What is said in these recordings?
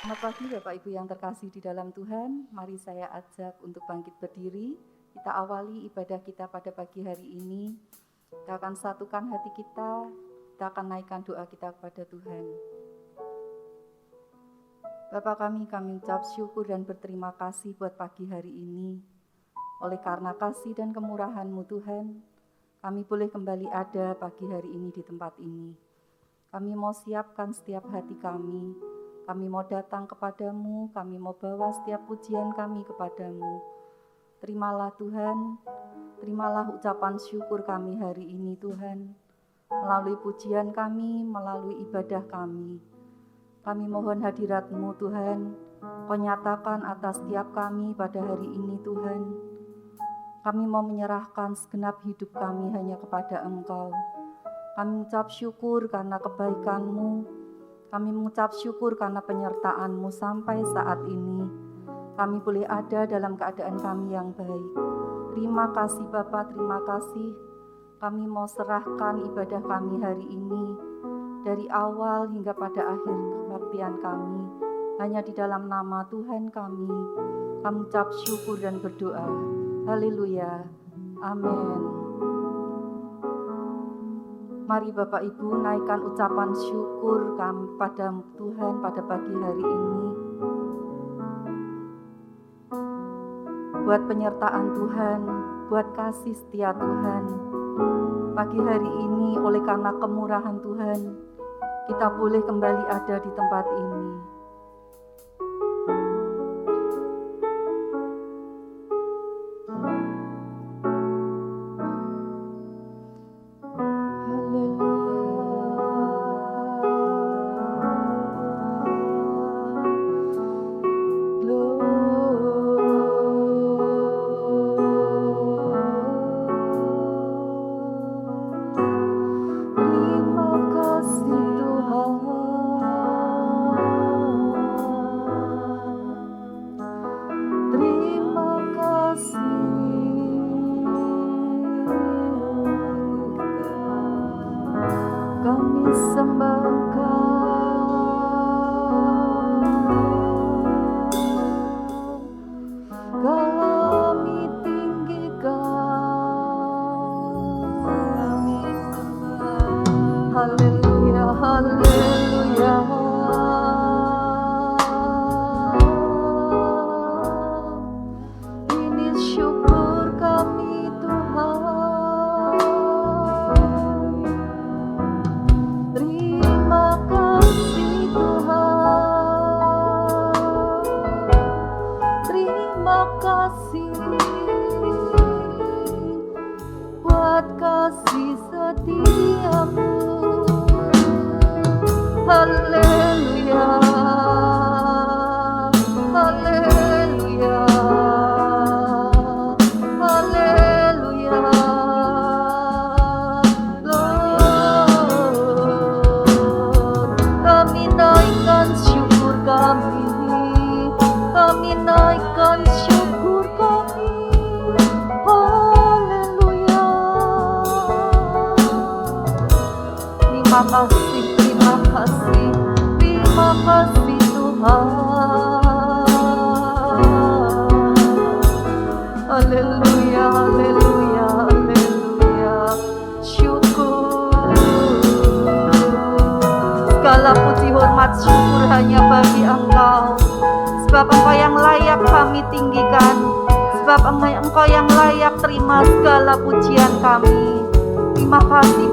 Selamat pagi Bapak Ibu yang terkasih di dalam Tuhan. Mari saya ajak untuk bangkit berdiri. Kita awali ibadah kita pada pagi hari ini. Kita akan satukan hati kita akan naikkan doa kita kepada Tuhan. Bapa kami ucap syukur dan berterima kasih buat pagi hari ini. Oleh karena kasih dan kemurahan-Mu Tuhan, kami boleh kembali ada pagi hari ini di tempat ini. Kami mau siapkan setiap hati kami. Kami mau datang kepadamu, kami mau bawa setiap pujian kami kepadamu. Terimalah Tuhan, terimalah ucapan syukur kami hari ini Tuhan. Melalui pujian kami, melalui ibadah kami. Kami mohon hadirat-Mu Tuhan, Kau nyatakan atas setiap kami pada hari ini Tuhan. Kami mau menyerahkan segenap hidup kami hanya kepada Engkau. Kami mengucap syukur karena kebaikan-Mu. Kami mengucap syukur karena penyertaan-Mu sampai saat ini. Kami boleh ada dalam keadaan kami yang baik. Terima kasih Bapa, terima kasih. Kami mau serahkan ibadah kami hari ini. Dari awal hingga pada akhir kebaktian kami. Hanya di dalam nama Tuhan kami. Kami mengucap syukur dan berdoa. Haleluya. Amin. Mari Bapak Ibu naikkan ucapan syukur kami pada Tuhan pada pagi hari ini. Buat penyertaan Tuhan, buat kasih setia Tuhan. Pagi hari ini oleh karena kemurahan Tuhan, kita boleh kembali ada di tempat ini.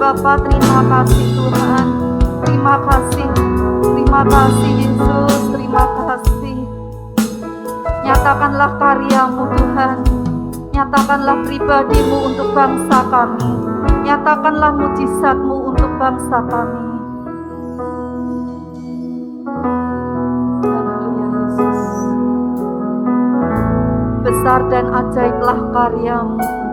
Bapa, terima kasih Tuhan. Terima kasih Yesus, terima kasih. Nyatakanlah karya-Mu Tuhan. Nyatakanlah pribadi-Mu untuk bangsa kami. Nyatakanlah mujizat-Mu untuk bangsa kami. Haleluya Yesus. Besar dan ajaiblah karya-Mu.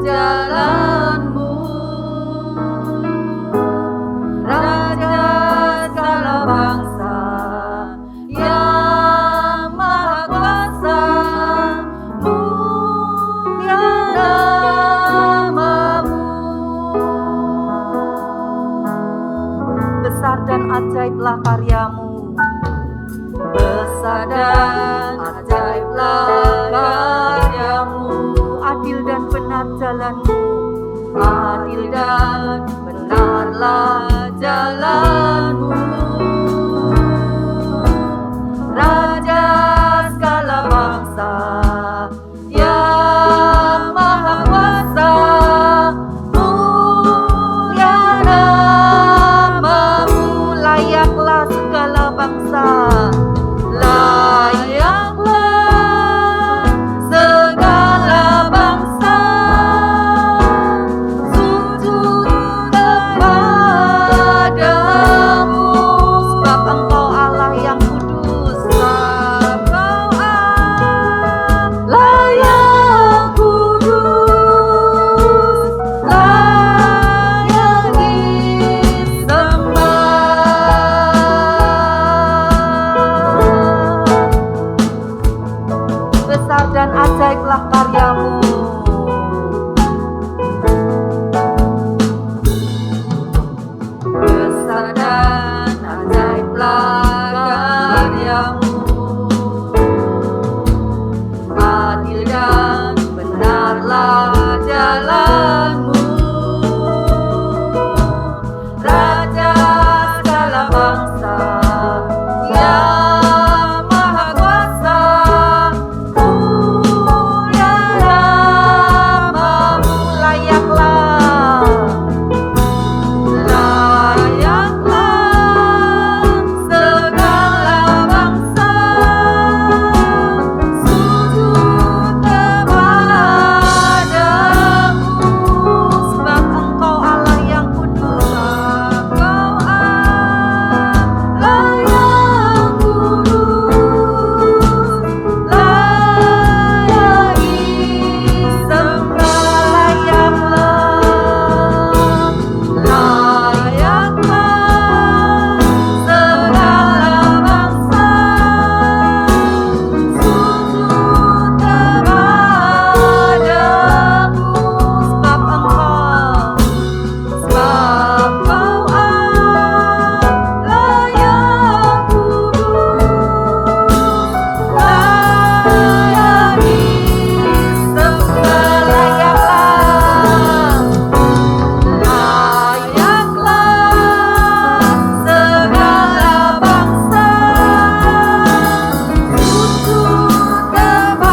Jalan-Mu, Raja ajaiblah karyamu. Besar dan ajaiblah karyamu, adil dan benar jalanmu, adil dan benarlah jalanmu. Raja segala bangsa yang maha kuasa, mulia namamu, layaklah segala bangsa, layaklah segala bangsa sujud kepadamu, sebab Engkau Allah yang kudus, sebab Engkau Allah yang kudus, layak disembah. Besar dan ajaiblah karyamu. Besar dan ajaiblah karyamu, adil dan benarlah jalanmu. Raja segala bangsa yang maha kuasa, mulia namamu, layaklah segala bangsa sujud kepadamu, sebab Engkau Allah yang kudus, Engkau Allah yang kudus, layak disembah. Layaklah segala bangsa sujud kepadamu, sebab Engkau Allah yang kudus, layak disembah. Layaklah segala bangsa sujud kepadamu, sebab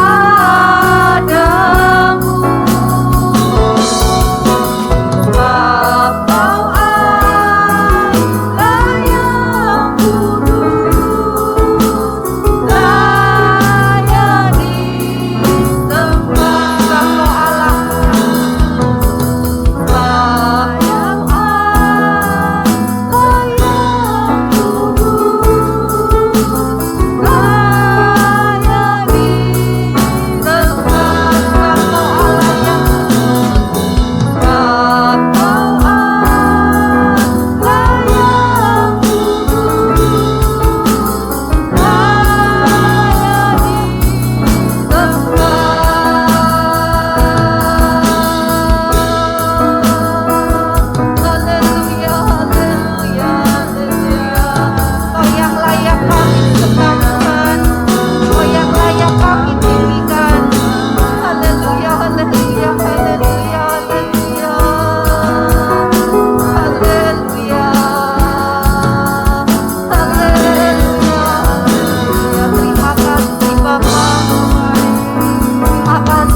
Engkau Allah yang kudus, layak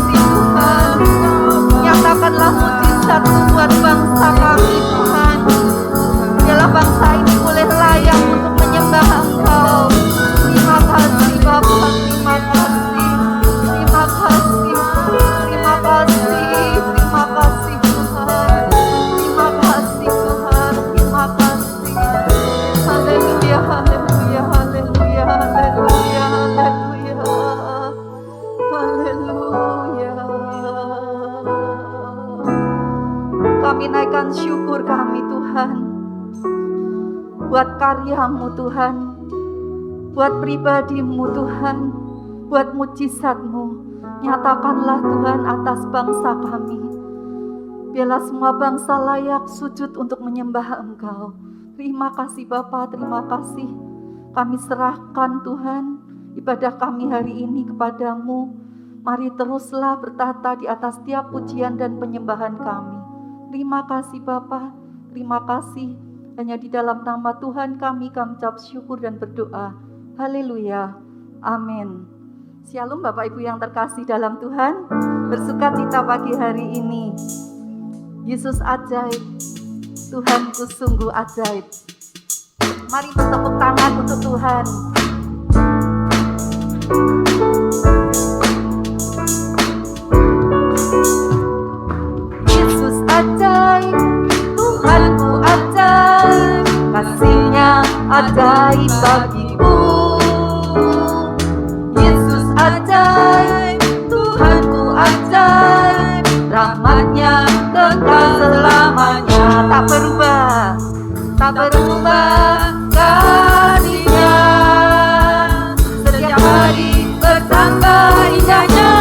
disembah. Nyatakanlah mujizat-Mu buat bangsa kami, Tuhan. Biarlah bangsa ini boleh layak untuk menyembah Engkau. Terima kasih Bapa, terima kasih, terima kasih, terima kasih, terima kasih Tuhan, terima kasih Tuhan, terima kasih. Haleluya, haleluya, haleluya, haleluya, haleluya, haleluya. Kami naikkan syukur kami Tuhan, buat karya-Mu Tuhan, buat pribadi-Mu Tuhan, buat mujizat-Mu. Nyatakanlah Tuhan atas bangsa kami. Biarlah semua bangsa layak sujud untuk menyembah Engkau. Terima kasih Bapa, terima kasih. Kami serahkan Tuhan ibadah kami hari ini kepadamu. Mari teruslah bertata di atas setiap pujian dan penyembahan kami. Terima kasih Bapa, terima kasih. Hanya di dalam nama Tuhan kami ucap syukur dan berdoa. Haleluya, amin. Shalom Bapak Ibu yang terkasih dalam Tuhan. Bersukacita pagi hari ini. Yesus ajaib, Tuhanku sungguh ajaib. Mari bertepuk tangan untuk Tuhan. Yesus ajaib, Tuhanku ajaib, kasih-Nya ajaib bagiku. Yesus ajaib, Tuhanku ajaib, rahmat-Nya kekal selamanya. Tak berubah, tak berubah kasih-Nya. Setiap hari bertambah indahnya,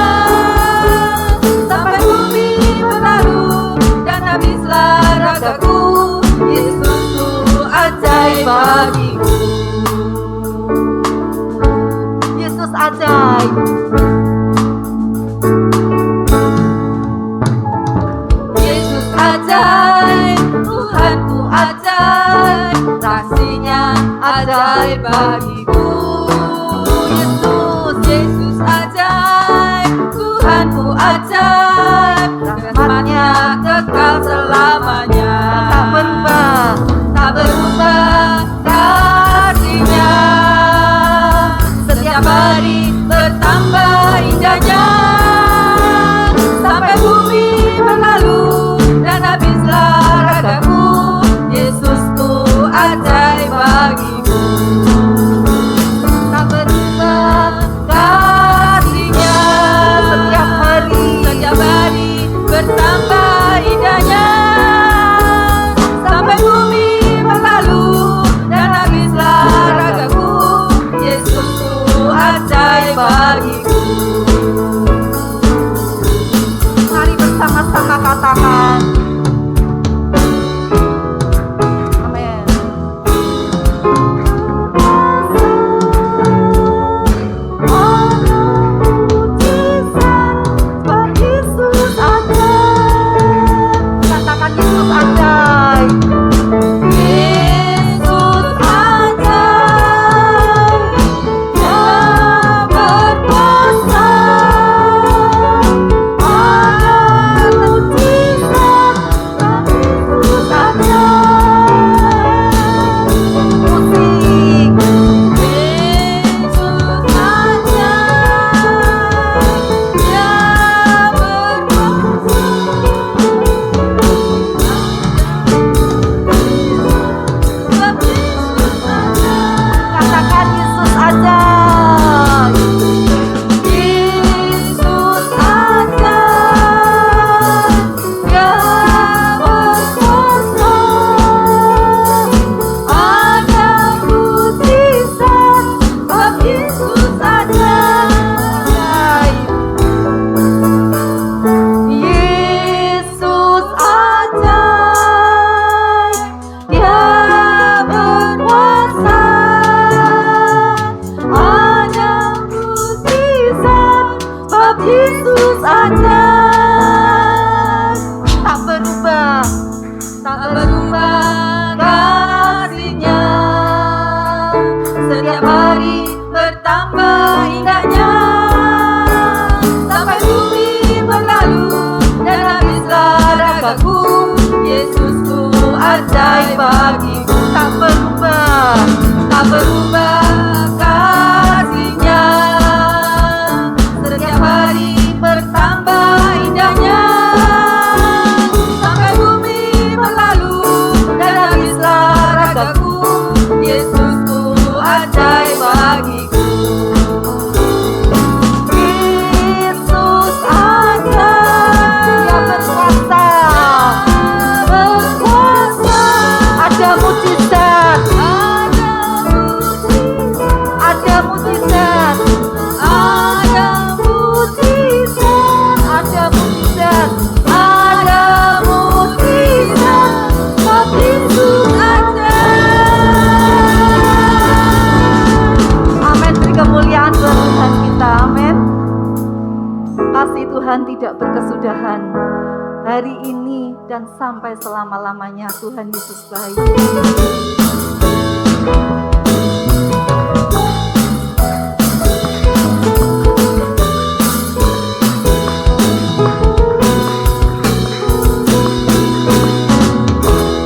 sampai bumi berlalu dan habislah ragaku. Yesusku ajaib bagiku. Yesus ajaib. Yesus ajaib, Tuhanku ajaib, kasih-Nya ajaib bagiku. Yesus ajaib, Tuhanku ajaib, rahmat-Nya kekal selamanya. Tak berubah, tak berubah kasih-Nya. Setiap hari bertambah indahnya, sampai bumi berlalu dan habislah ragaku. Yesusku ajaib bagiku. Tak berubah kasih-Nya. Setiap hari bertambah indahnya, sampai bumi berlalu dan habislah ragaku. Yesusku ajaib bagiku. Mari bersama-sama katakan. Amin. Yesus ajaib. Katakan Yesus ajaib. Yesus ajaib, Dia berkuasa. Ada mujizat, Yesus ajaib. Musik. Yesus ajaib, Dia berkuasa. Katakan Yesus ajaib. Yesus ajaib, Dia berkuasa. Ada mujizat, sebab Yesus ajaib. Yesus ajaib, Dia berkuasa. Ada mujizat, sebab Yesus ajaib. Tak berubah, tak berubah kasih-Nya. Setiap hari bertambah indahnya, sampai bumi berlalu dan habislah ragaku. Yesusku ajaib bagiku. Tak berubah, tak berubah kasih-Nya. Setiap hari bertambah indahnya, sampai bumi berlalu dan habislah ragaku. Yesusku ajaib bagiku. Yesus ajaib, Dia berkuasa. Berkuasa. Ada mujizat, ada mujizat. dan sampai selama-lamanya. Tuhan Yesus baik.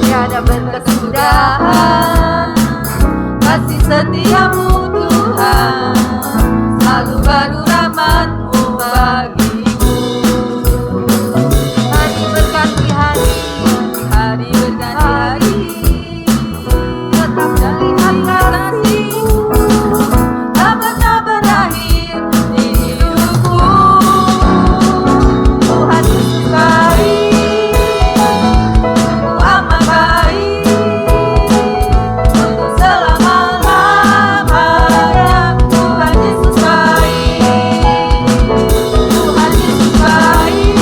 Tiada berkesudahan kasih setiamu Tuhan, selalu baru rahmat-Mu bagiku. Hari berganti hari, hari berganti hari, tetap melihat kasih-Mu tak pernah berakhir di hidupku. Tuhan Yesus baik, sungguh amat baik, untuk selama-lamanya. Tuhan Yesus baik, Tuhan Yesus baik,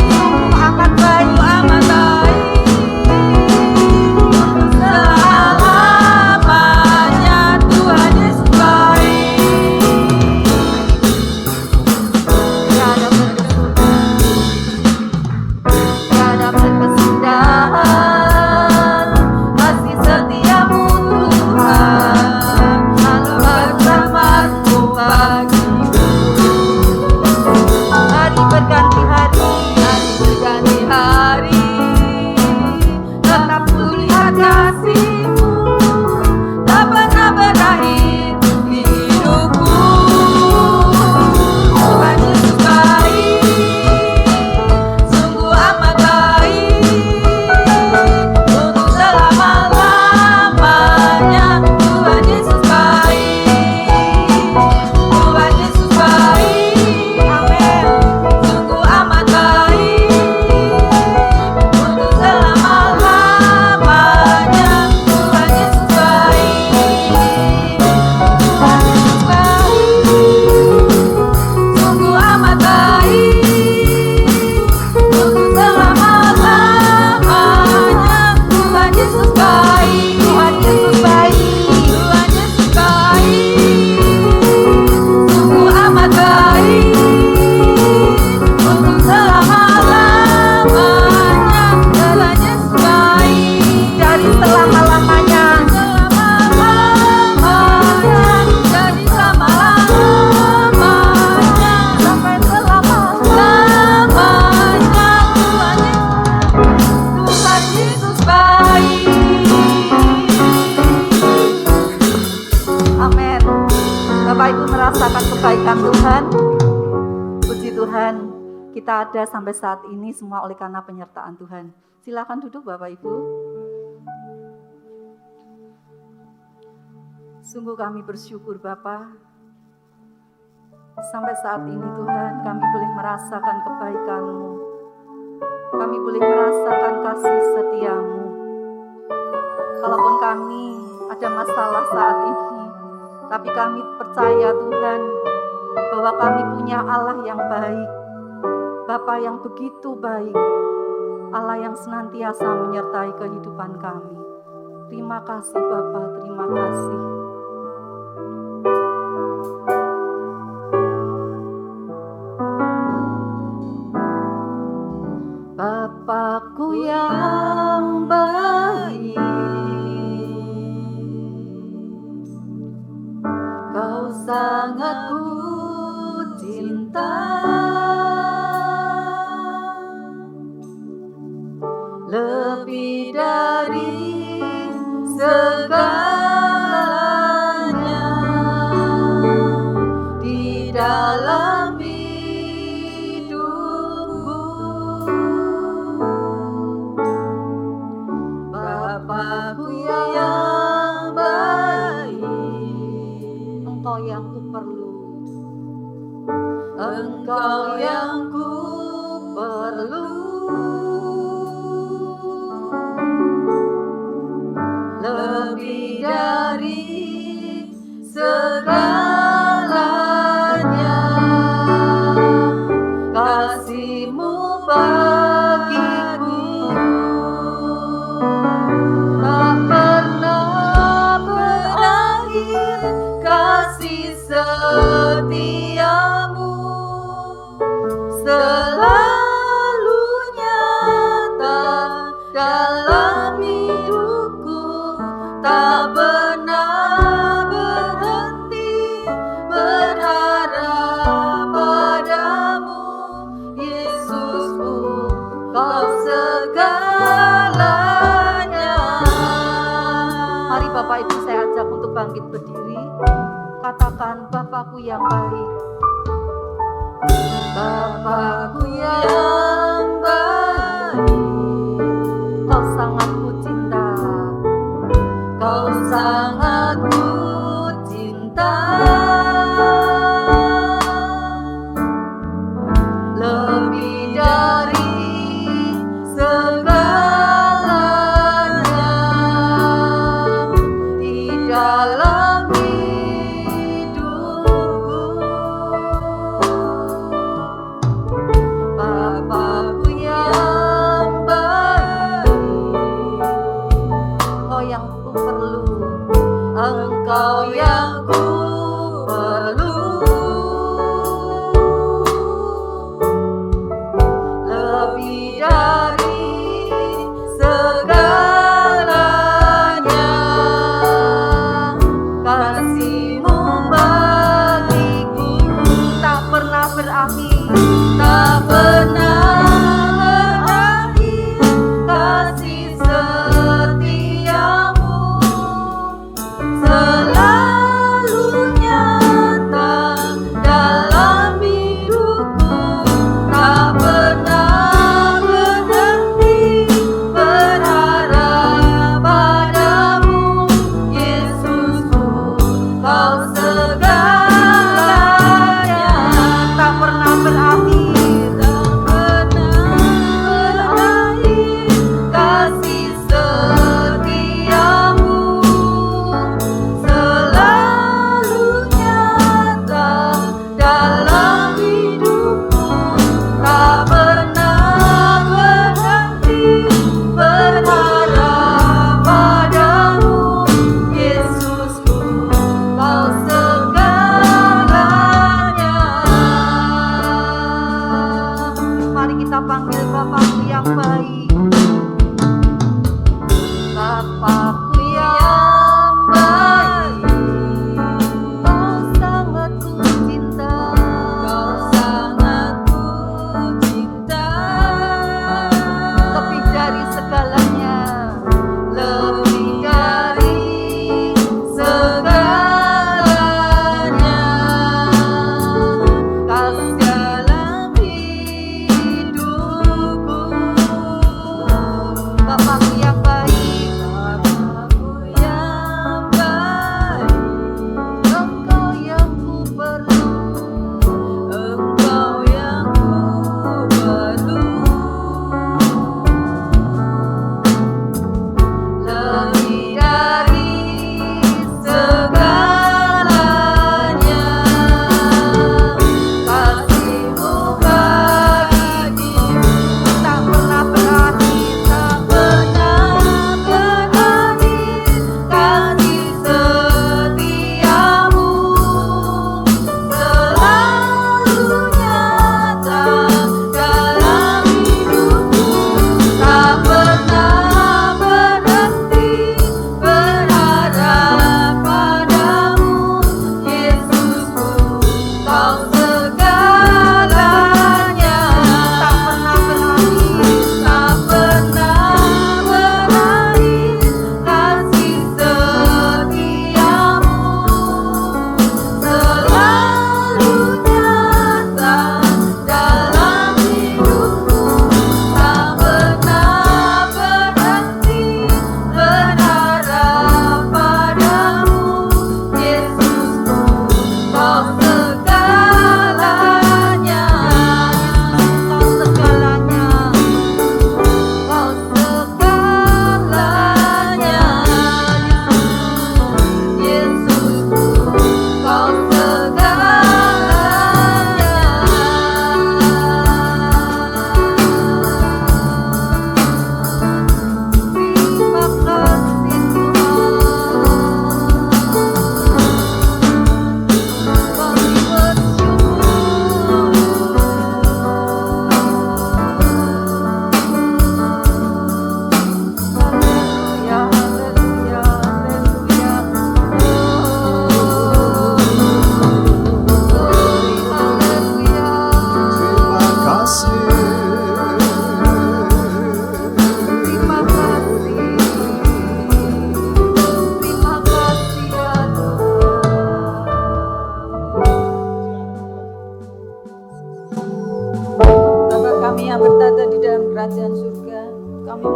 sungguh amat baik, untuk selamanya. Tuhan Yesus baik. Tiada berkesudahan kasih setiamu Tuhan, selalu bersama-Mu bagiku. Hari berganti hari, hari berganti hari, tetap kulihat kasih-Mu tak pernah berakhir di hidupku. Tuhan Yesus baik, sungguh amat baik, untuk selama-lamanya. Tuhan Yesus baik, Tuhan Yesus baik, amin. Sungguh amat baik, untuk selama-lamanya. Tuhan Yesus baik, Tuhan Yesus baik, sungguh amat baik, untuk selama-lamanya. Tuhan Yesus baik, Tuhan Yesus baik, Tuhan Yesus baik, sungguh amat baik, untuk selama-lamanya. Tuhan Yesus baik, dari selama-lamanya, dari selama-lamanya, sampai selama-lamanya. Tuhan Yesus baik. Amin. Bapak Ibu merasakan kebaikan Tuhan. Puji Tuhan, kita ada sampai saat ini semua oleh karena penyertaan Tuhan. Silakan duduk Bapak Ibu. Sungguh kami bersyukur Bapa, sampai saat ini Tuhan kami boleh merasakan kebaikan-Mu, kami boleh merasakan kasih setia-Mu. Kalaupun kami ada masalah saat ini, tapi kami percaya Tuhan bahwa kami punya Allah yang baik, Bapa yang begitu baik, Allah yang senantiasa menyertai kehidupan kami. Terima kasih Bapa, terima kasih. Bapakku yang baik, Kau sangat ku cinta, lebih dari segalanya di dalam hidupku. Bapakku yang baik, Engkau yang ku perlu, Engkau yang ku perlu, lebih dari segalanya. Kasih-Mu bagiku tak pernah berakhir, kasih setia-Mu dalam hidupku, tak pernah berhenti berharap padamu, Yesusku, Kau segalanya. Mari Bapak Ibu saya ajak untuk bangkit berdiri. Katakan, Bapakku yang baik, Bapakku yang baik, Kau sangat ku cinta, Kau sangat ku cinta, lebih dari segalanya di dalam hidupku. Bapa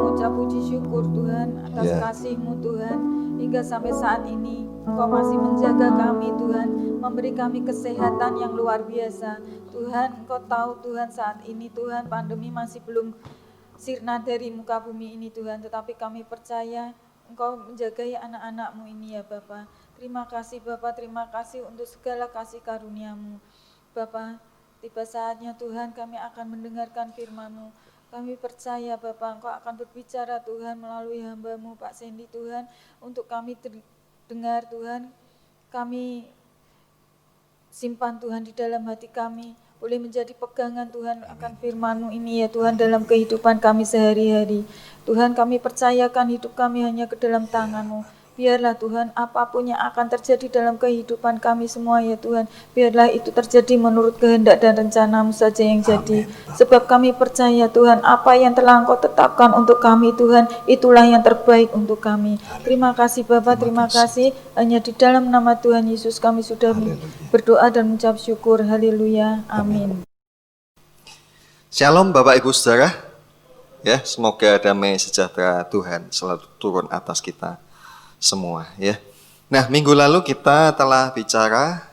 mengucap puji syukur Tuhan atas kasih-Mu Tuhan. Hingga sampai saat ini Engkau masih menjaga kami Tuhan, memberi kami kesehatan yang luar biasa. Tuhan, Engkau tahu Tuhan saat ini Tuhan pandemi masih belum sirna dari muka bumi ini Tuhan, tetapi kami percaya Engkau menjagai anak-anak-Mu ini ya Bapa. Terima kasih Bapa, terima kasih untuk segala kasih karunia-Mu. Bapa, tiba saatnya Tuhan kami akan mendengarkan firman-Mu. Kami percaya Bapa Engkau akan berbicara Tuhan melalui hamba-Mu Pak Sendi Tuhan, untuk kami dengar Tuhan, kami simpan Tuhan di dalam hati kami, boleh menjadi pegangan Tuhan akan firman-Mu ini ya Tuhan dalam kehidupan kami sehari-hari. Tuhan, kami percayakan hidup kami hanya ke dalam tangan-Mu. Biarlah Tuhan apapun yang akan terjadi dalam kehidupan kami semua ya Tuhan, biarlah itu terjadi menurut kehendak dan rencana-Mu saja yang jadi. Sebab kami percaya Tuhan, apa yang telah Engkau tetapkan untuk kami Tuhan, itulah yang terbaik untuk kami. Terima kasih Bapa, terima kasih. Hanya di dalam nama Tuhan Yesus kami sudah berdoa dan mengucap syukur. Haleluya. Amin. Shalom Bapak Ibu Saudara. Ya, semoga damai sejahtera Tuhan selalu turun atas kita semua ya. Nah, minggu lalu kita telah bicara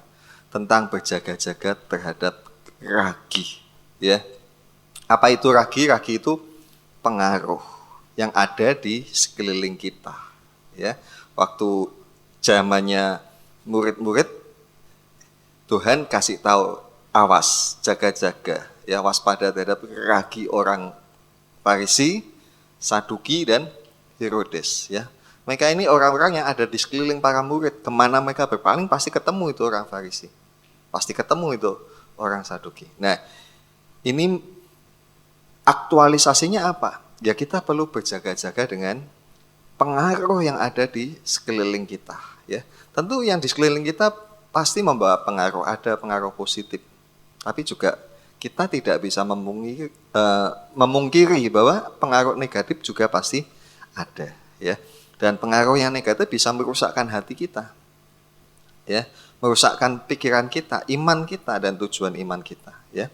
tentang berjaga-jaga terhadap ragi ya. Apa itu ragi? Ragi itu pengaruh yang ada di sekeliling kita ya. Waktu zamannya murid-murid, Tuhan kasih tahu, awas, jaga-jaga ya, waspada terhadap ragi orang Farisi, Saduki dan Herodes ya. Mereka ini orang-orang yang ada di sekeliling para murid. Kemana mereka berpaling pasti ketemu itu orang Farisi. Pasti ketemu itu orang Saduki. Nah, ini aktualisasinya apa? Ya kita perlu berjaga-jaga dengan pengaruh yang ada di sekeliling kita. Ya, tentu yang di sekeliling kita pasti membawa pengaruh, ada pengaruh positif. Tapi juga kita tidak bisa memungkiri bahwa pengaruh negatif juga pasti ada. Ya. Dan pengaruh yang negatif bisa merusakkan hati kita, ya, merusakkan pikiran kita, iman kita, dan tujuan iman kita, ya.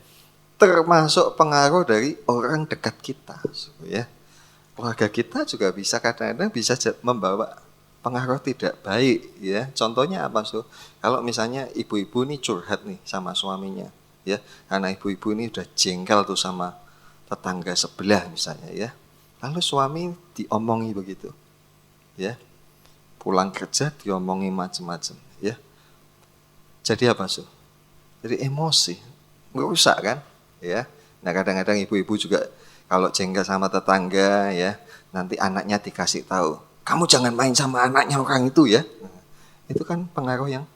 Termasuk pengaruh dari orang dekat kita, ya. Keluarga kita juga bisa kadang-kadang bisa membawa pengaruh tidak baik, ya. Contohnya apa, so? Kalau misalnya ibu-ibu ini curhat nih sama suaminya, ya, karena ibu-ibu ini udah jengkel tuh sama tetangga sebelah misalnya, ya. Lalu suami diomongi begitu. Ya, pulang kerja diomongi macam-macam, ya. Jadi apa sih? Jadi emosi, merusak kan, ya. Nah kadang-kadang ibu-ibu juga kalau jengkel sama tetangga, ya, nanti anaknya dikasih tahu, kamu jangan main sama anaknya orang itu ya. Nah, itu kan pengaruh yang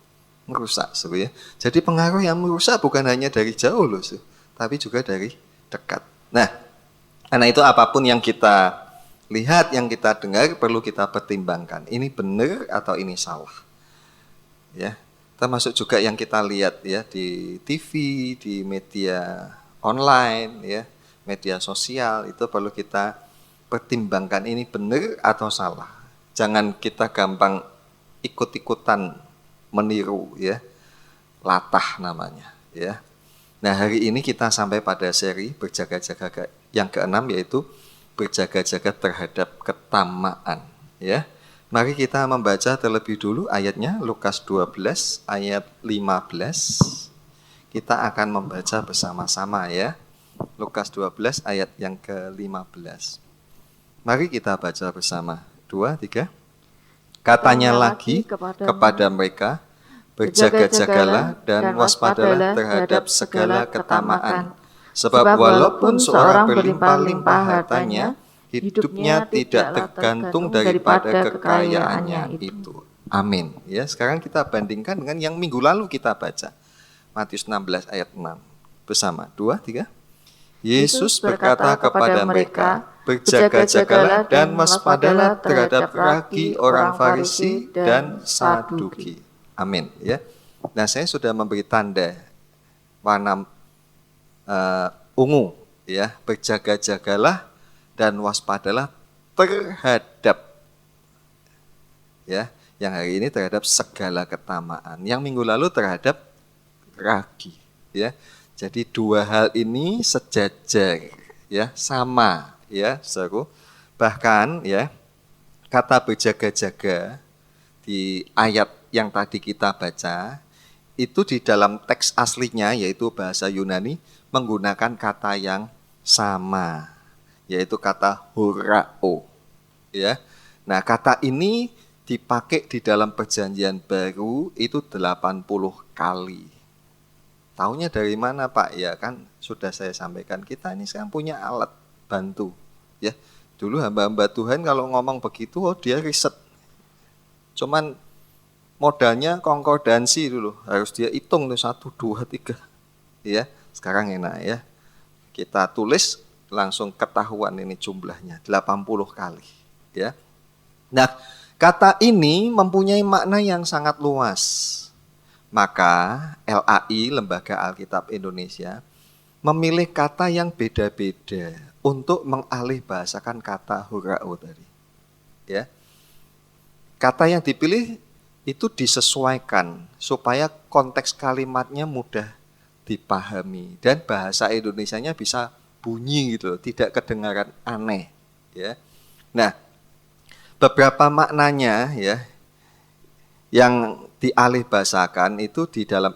merusak, ya. Jadi pengaruh yang merusak bukan hanya dari jauh loh, tapi juga dari dekat. Nah, karena itu apapun yang kita lihat, yang kita dengar perlu kita pertimbangkan. Ini benar atau ini salah. Ya, termasuk juga yang kita lihat ya di TV, di media online, ya, media sosial, itu perlu kita pertimbangkan ini benar atau salah. Jangan kita gampang ikut-ikutan meniru ya. Latah namanya, ya. Nah, hari ini kita sampai pada seri berjaga-jaga yang ke-6, yaitu berjaga-jaga terhadap ketamaan, ya. Mari kita membaca terlebih dulu ayatnya, Lukas 12 ayat 15. Kita akan membaca bersama-sama ya. Lukas 12 ayat yang ke-15. Mari kita baca bersama. 2, 3. Katanya lagi kepada mereka, berjaga-jagalah dan waspadalah terhadap segala ketamaan. Sebab walaupun seorang berlimpah-limpah hartanya, hidupnya tidak tergantung daripada kekayaannya itu. Amin. Ya, sekarang kita bandingkan dengan yang minggu lalu kita baca. Matius 16 ayat 6. Bersama. 2, 3. Yesus berkata kepada mereka, berjaga-jagalah dan waspadalah terhadap ragi orang Farisi dan Saduki. Amin. Ya. Nah, saya sudah memberi tanda warna ungu, ya, berjaga-jagalah dan waspadalah terhadap, ya, yang hari ini terhadap segala ketamaan, yang minggu lalu terhadap ragi, ya. Jadi dua hal ini sejajar, ya, sama, ya, saudaraku. Bahkan ya, kata berjaga-jaga di ayat yang tadi kita baca, itu di dalam teks aslinya yaitu bahasa Yunani menggunakan kata yang sama, yaitu kata horao. Ya. Nah, kata ini dipakai di dalam Perjanjian Baru itu 80 kali. Taunya dari mana, Pak? Ya kan sudah saya sampaikan, kita ini sekarang punya alat bantu. Ya, dulu hamba-hamba Tuhan kalau ngomong begitu, dia riset. Cuman modalnya konkordansi dulu, harus dia hitung tuh 1, 2, 3. Ya, sekarang enak ya. Kita tulis langsung ketahuan ini jumlahnya 80 kali. Ya. Nah, kata ini mempunyai makna yang sangat luas. Maka LAI, Lembaga Alkitab Indonesia, memilih kata yang beda-beda untuk mengalihbahasakan kata horao tadi. Ya. Kata yang dipilih itu disesuaikan supaya konteks kalimatnya mudah dipahami dan bahasa Indonesianya bisa bunyi gitu, tidak kedengaran aneh. Ya. Nah, beberapa maknanya ya yang dialihbahasakan itu di dalam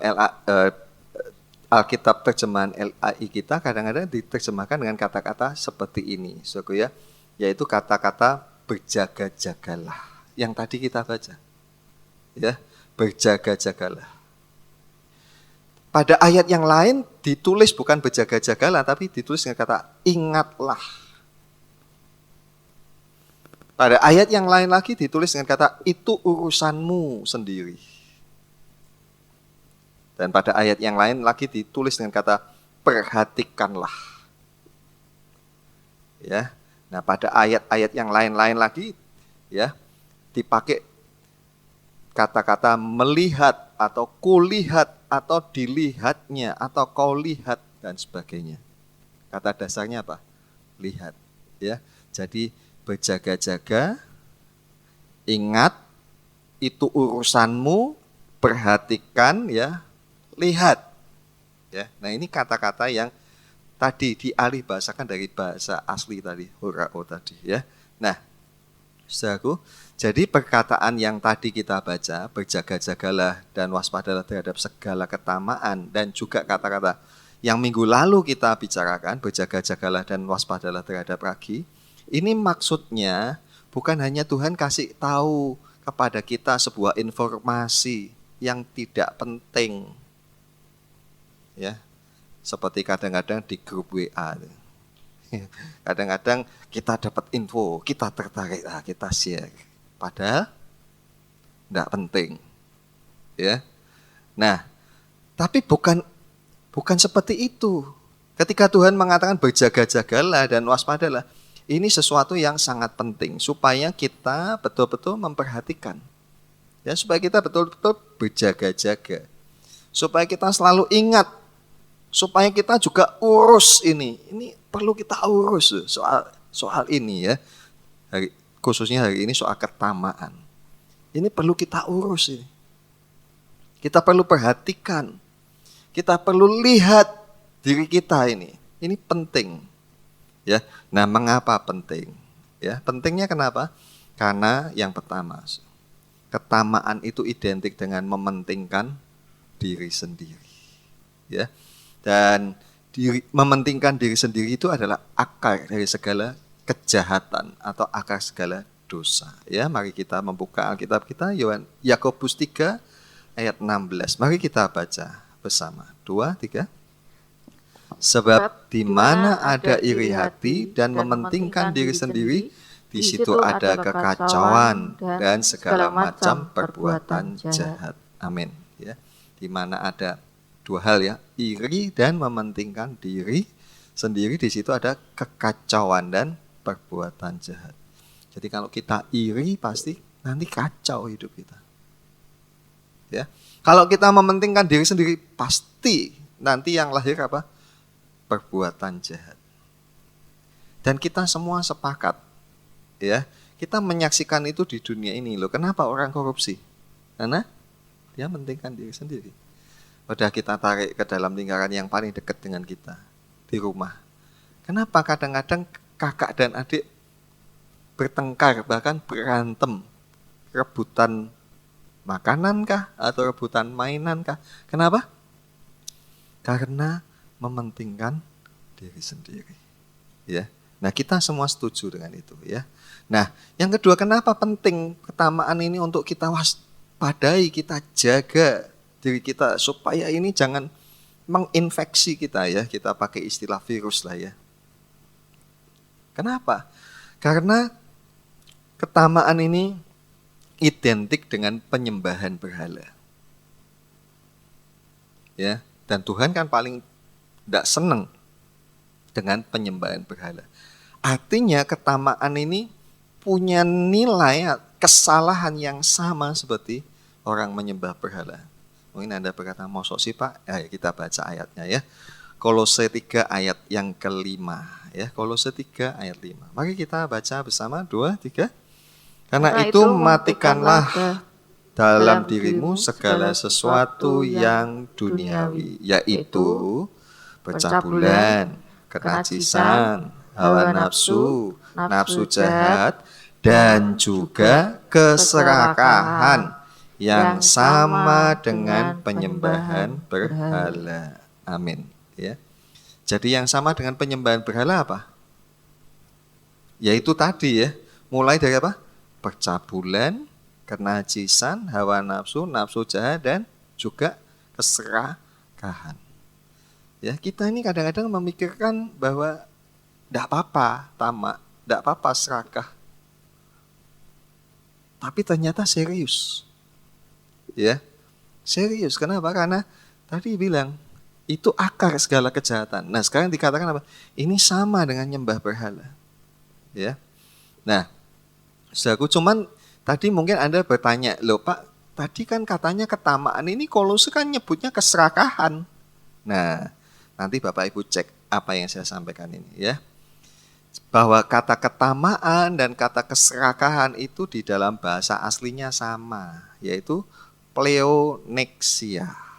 Alkitab terjemahan LAI kita kadang-kadang diterjemahkan dengan kata-kata seperti ini, saudara ya, yaitu kata-kata berjaga-jagalah yang tadi kita baca. Ya, berjaga-jagalah. Pada ayat yang lain ditulis bukan berjaga-jagalah tapi ditulis dengan kata ingatlah. Pada ayat yang lain lagi ditulis dengan kata itu urusanmu sendiri. Dan pada ayat yang lain lagi ditulis dengan kata perhatikanlah. Ya. Nah, pada ayat-ayat yang lain-lain lagi ya dipakai kata-kata melihat atau kulihat atau dilihatnya atau kau lihat dan sebagainya. Kata dasarnya apa? Lihat, ya. Jadi berjaga-jaga, ingat, itu urusanmu, perhatikan ya, lihat. Ya. Nah, ini kata-kata yang tadi dialihbahasakan dari bahasa asli tadi, horao tadi ya. Nah, saudaraku, jadi perkataan yang tadi kita baca, berjaga-jagalah dan waspadalah terhadap segala ketamaan, dan juga kata-kata yang minggu lalu kita bicarakan, berjaga-jagalah dan waspadalah terhadap ragi, ini maksudnya bukan hanya Tuhan kasih tahu kepada kita sebuah informasi yang tidak penting. Ya, seperti kadang-kadang di grup WA. Kadang-kadang kita dapat info, kita tertarik, kita share. Padahal tidak penting. Ya. Nah, tapi bukan seperti itu. Ketika Tuhan mengatakan berjaga-jagalah dan waspadalah, ini sesuatu yang sangat penting supaya kita betul-betul memperhatikan. Ya, supaya kita betul-betul berjaga-jaga. Supaya kita selalu ingat, supaya kita juga urus ini. Ini perlu kita urus soal ini ya. Khususnya hari ini soal ketamaan. Ini perlu kita urus ini. Kita perlu perhatikan. Kita perlu lihat diri kita ini. Ini penting. Ya. Nah, mengapa penting? Ya, pentingnya kenapa? Karena yang pertama, ketamaan itu identik dengan mementingkan diri sendiri. Ya. Dan mementingkan diri sendiri itu adalah akar dari segala kejahatan atau akar segala dosa. Ya, mari kita membuka Alkitab kita, Yakobus 3 ayat 16. Mari kita baca bersama. 2, 3. Sebab di mana ada iri hati dan mementingkan diri sendiri, di situ ada kekacauan dan segala macam perbuatan jahat. Amin. Ya, di mana ada dua hal ya, iri dan mementingkan diri sendiri, di situ ada kekacauan dan perbuatan jahat. Jadi kalau kita iri pasti nanti kacau hidup kita. Ya. Kalau kita mementingkan diri sendiri pasti nanti yang lahir apa? Perbuatan jahat. Dan kita semua sepakat ya, kita menyaksikan itu di dunia ini loh. Kenapa orang korupsi? Karena dia mementingkan diri sendiri. Udah kita tarik ke dalam lingkaran yang paling dekat dengan kita, di rumah. Kenapa kadang-kadang kakak dan adik bertengkar, bahkan berantem, rebutan makanan kah atau rebutan mainan kah? Kenapa? Karena mementingkan diri sendiri. Ya. Nah, kita semua setuju dengan itu, ya. Nah, yang kedua, kenapa penting ketamaan ini untuk kita waspadai, kita jaga diri kita supaya ini jangan menginfeksi kita, ya. Kita pakai istilah virus lah, ya. Kenapa? Karena ketamaan ini identik dengan penyembahan berhala. Ya, dan Tuhan kan paling tidak senang dengan penyembahan berhala. Artinya ketamaan ini punya nilai kesalahan yang sama seperti orang menyembah berhala. Mungkin Anda berkata, mosok sih Pak? Ya, kita baca ayatnya ya. Kolose 3 ayat yang kelima. Ya, Kolose 3 ayat 5. Mari kita baca bersama 2, 3. Karena itu matikanlah dalam dirimu segala sesuatu yang duniawi, yaitu percabulan, kenajisan, hawa nafsu, nafsu jahat, dan juga keserakahan yang sama dengan penyembahan berhala. Amin. Ya. Jadi yang sama dengan penyembahan berhala apa? Yaitu tadi ya, mulai dari apa? Percabulan, kenajisan, hawa nafsu, nafsu jahat, dan juga keserakahan. Ya, kita ini kadang-kadang memikirkan bahwa tidak apa-apa tamak, tidak apa-apa serakah. Tapi ternyata serius. Ya, serius. Kenapa? Karena tadi bilang itu akar segala kejahatan. Nah, sekarang dikatakan apa? Ini sama dengan nyembah berhala. Ya. Nah, saudaraku, cuman tadi mungkin Anda bertanya, loh Pak, tadi kan katanya ketamaan, ini Kolose kan nyebutnya keserakahan. Nah, nanti Bapak Ibu cek apa yang saya sampaikan ini ya. Bahwa kata ketamaan dan kata keserakahan itu di dalam bahasa aslinya sama, yaitu pleonexia.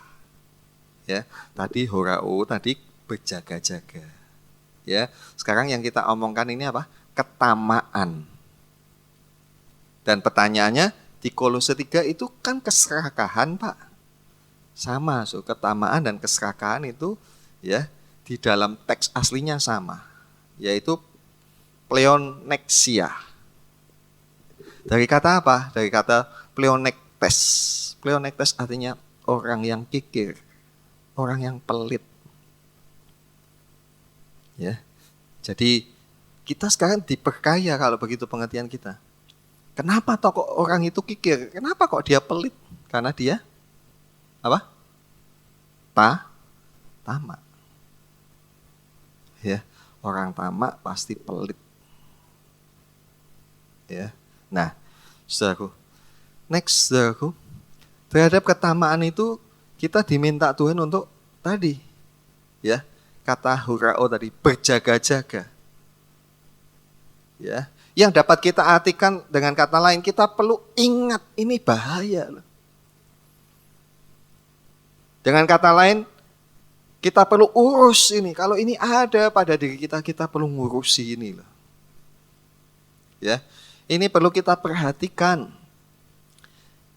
Ya, tadi horao, tadi berjaga-jaga. Ya, sekarang yang kita omongkan ini apa? Ketamaan. Dan pertanyaannya di Kolose 3 itu kan keserakahan, Pak. Sama, so ketamaan dan keserakahan itu ya di dalam teks aslinya sama, yaitu pleonexia. Dari kata apa? Dari kata pleonektes. Pleonektes artinya orang yang kikir, orang yang pelit. Ya. Jadi kita sekarang diperkaya kalau begitu pengertian kita. Kenapa toh kok orang itu kikir? Kenapa kok dia pelit? Karena dia apa? Tamak. Ya, orang tamak pasti pelit. Ya. Nah, saudaraku. Next, saudaraku. Terhadap ketamaan itu kita diminta Tuhan untuk tadi ya, kata hurao tadi, berjaga-jaga. Ya, yang dapat kita artikan dengan kata lain, kita perlu ingat ini bahaya loh. Dengan kata lain, kita perlu urus ini. Kalau ini ada pada diri kita, kita perlu ngurusi ini loh. Ya, ini perlu kita perhatikan.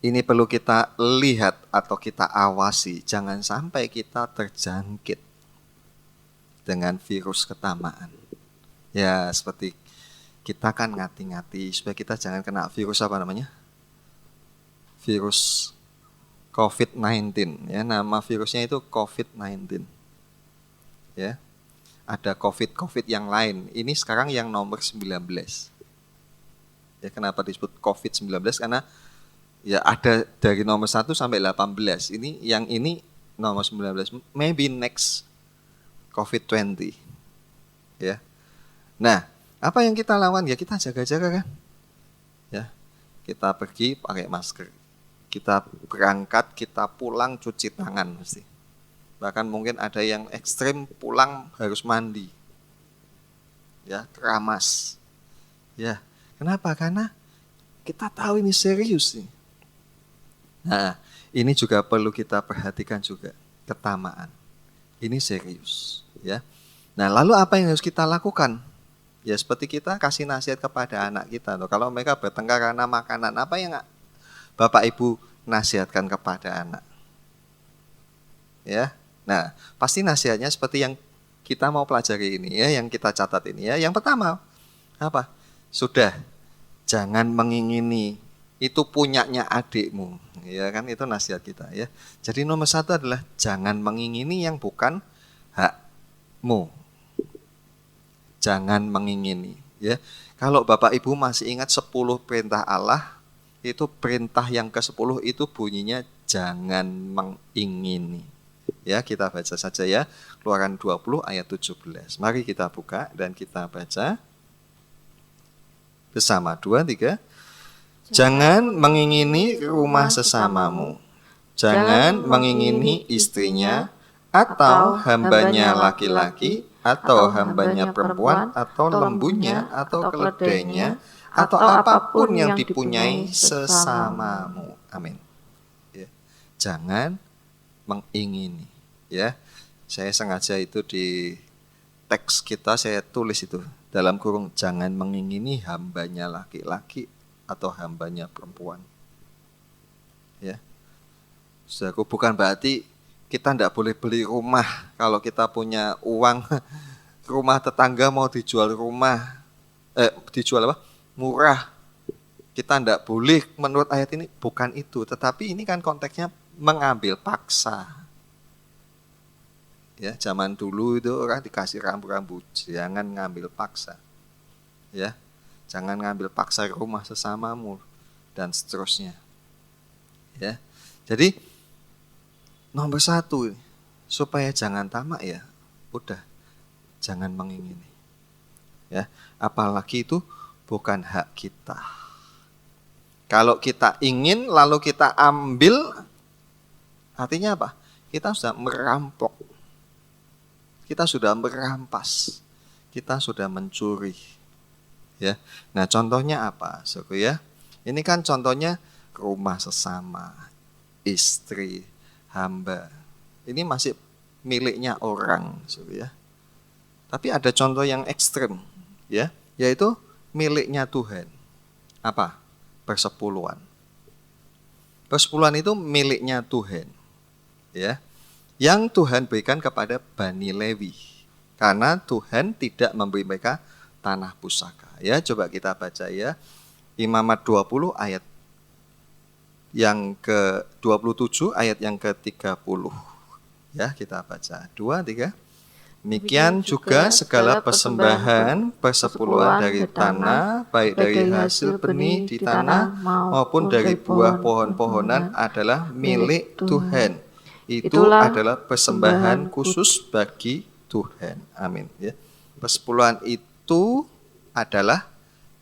Ini perlu kita lihat atau kita awasi. Jangan sampai kita terjangkit dengan virus ketamaan. Ya, seperti kita kan ngati-ngati supaya kita jangan kena virus apa namanya? Virus COVID-19. Ya, nama virusnya itu COVID-19. Ya, ada COVID yang lain. Ini sekarang yang nomor 19. Ya, kenapa disebut COVID-19? Karena ya ada dari nomor 1 sampai 18. Yang ini nomor 19. Maybe next COVID-20. Ya. Nah, apa yang kita lawan? Ya kita jaga-jaga kan. Ya. Kita pergi pakai masker. Kita berangkat, kita pulang cuci tangan mesti. Bahkan mungkin ada yang ekstrim pulang harus mandi. Ya, keramas. Ya. Kenapa? Karena kita tahu ini serius nih. Nah, ini juga perlu kita perhatikan juga, ketamaan. Ini serius, ya. Nah, lalu apa yang harus kita lakukan? Ya seperti kita kasih nasihat kepada anak kita tuh. Kalau mereka bertengkar karena makanan, apa yang Bapak Ibu nasihatkan kepada anak? Ya. Nah, pasti nasihatnya seperti yang kita mau pelajari ini ya, yang kita catat ini ya. Yang pertama, apa? Sudah, jangan mengingini itu punyanya adikmu. Ya kan, itu nasihat kita ya. Jadi nomor 1 adalah jangan mengingini yang bukan hakmu. Jangan mengingini ya. Kalau Bapak Ibu masih ingat 10 perintah Allah, itu perintah yang ke-10 itu bunyinya jangan mengingini. Ya, kita baca saja ya. Keluaran 20 ayat 17. Mari kita buka dan kita baca bersama. 2, 3. Jangan mengingini rumah sesamamu. Jangan mengingini istrinya atau hambanya laki-laki atau hambanya perempuan atau lembunya atau keledainya atau apapun yang dipunyai sesamamu. Amin. Ya. Jangan mengingini. Ya, saya sengaja itu di teks kita saya tulis itu dalam kurung jangan mengingini hambanya laki-laki atau hambanya perempuan. Ya, saudaraku, bukan berarti kita tidak boleh beli rumah kalau kita punya uang. Rumah tetangga mau dijual dijual apa? Murah. Kita tidak boleh menurut ayat ini, bukan itu. Tetapi ini kan konteksnya mengambil paksa. Ya, zaman dulu itu orang dikasih rambu-rambu, jangan ngambil paksa. Ya, jangan ngambil paksa rumah sesamamu dan seterusnya. Ya, jadi nomor 1 supaya jangan tamak ya, udah jangan mengingini. Ya, apalagi itu bukan hak kita. Kalau kita ingin lalu kita ambil, artinya apa? Kita sudah merampok. Kita sudah merampas. Kita sudah mencuri. Ya. Nah, contohnya apa? Saudara ya. Ini kan contohnya rumah sesama, istri, hamba. Ini masih miliknya orang, saudara ya. Tapi ada contoh yang ekstrem, ya, yaitu miliknya Tuhan. Apa? Persepuluhan. Persepuluhan itu miliknya Tuhan. Ya. Yang Tuhan berikan kepada Bani Lewi. Karena Tuhan tidak memberi mereka tanah pusaka. Ya, coba kita baca ya. Imamat 20 ayat yang ke-27 ayat yang ke-30. Ya, kita baca. 2, 3. Demikian juga segala persembahan persepuluhan dari tanah, baik dari hasil benih di tanah maupun dari buah pohon-pohonan adalah milik Tuhan. Itu adalah persembahan khusus bagi Tuhan. Amin. Ya. Persepuluhan itu adalah